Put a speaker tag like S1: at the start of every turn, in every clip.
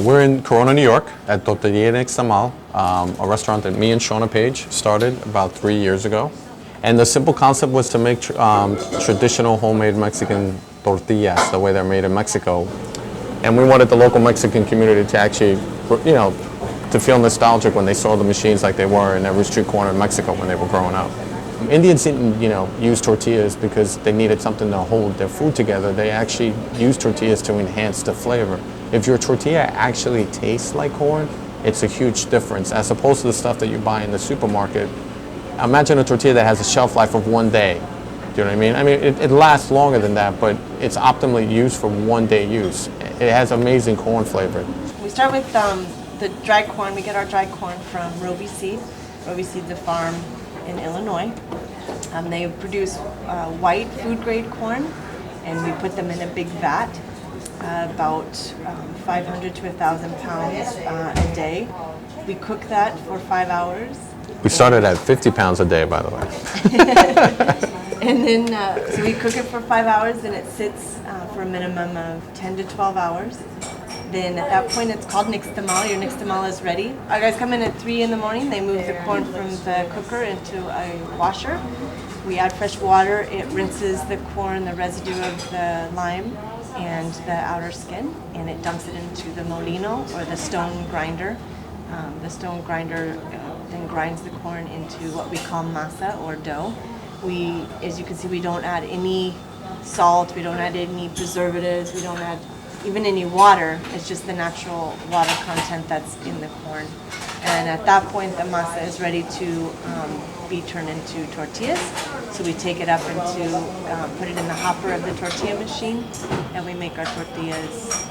S1: We're in Corona, New York at Tortilleria Nixtamal, a restaurant that me and Shauna Page started about 3 years ago. And the simple concept was to make traditional homemade Mexican tortillas, the way they're made in Mexico. And we wanted the local Mexican community to actually, to feel nostalgic when they saw the machines like they were in every street corner in Mexico when they were growing up. Indians didn't, use tortillas because they needed something to hold their food together. They actually used tortillas to enhance the flavor. If your tortilla actually tastes like corn, it's a huge difference as opposed to the stuff that you buy in the supermarket. Imagine a tortilla that has a shelf life of 1 day. Do you know what I mean? I mean, it lasts longer than that, but it's optimally used for 1 day use. It has amazing corn flavor.
S2: We start with the dry corn. We get our dry corn from Roby Seed. Roby Seed's a farm in Illinois. They produce white food-grade corn, and we put them in a big vat, about 500 to 1,000 pounds a day. We cook that for 5 hours.
S1: We started at 50 pounds a day, by the way.
S2: And then, so we cook it for 5 hours, and it sits for a minimum of 10 to 12 hours. Then at that point, it's called nixtamal. Your nixtamal is ready. Our guys come in at 3 in the morning. They move the corn from the cooker into a washer. We add fresh water. It rinses the corn, the residue of the lime and the outer skin, and it dumps it into the molino, or the stone grinder. The stone grinder then grinds the corn into what we call masa, or dough. We, as you can see, we don't add any salt, we don't add any preservatives, we don't add even any water. It's just the natural water content that's in the corn. And at that point, the masa is ready to be turned into tortillas. So we take it up into, put it in the hopper of the tortilla machine, and we make our tortillas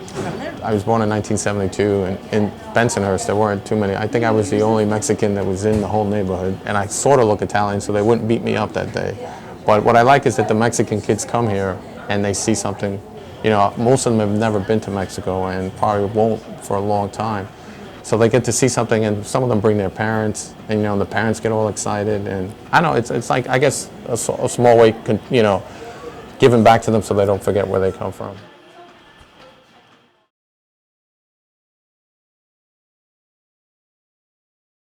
S2: from there.
S1: I was born in 1972, and in Bensonhurst there weren't too many. I think I was the only Mexican that was in the whole neighborhood, and I sort of look Italian, so they wouldn't beat me up that day. But what I like is that the Mexican kids come here and they see something. Most of them have never been to Mexico and probably won't for a long time. So they get to see something, and some of them bring their parents, and the parents get all excited. And I know it's like, I guess, a small way, giving back to them so they don't forget where they come from.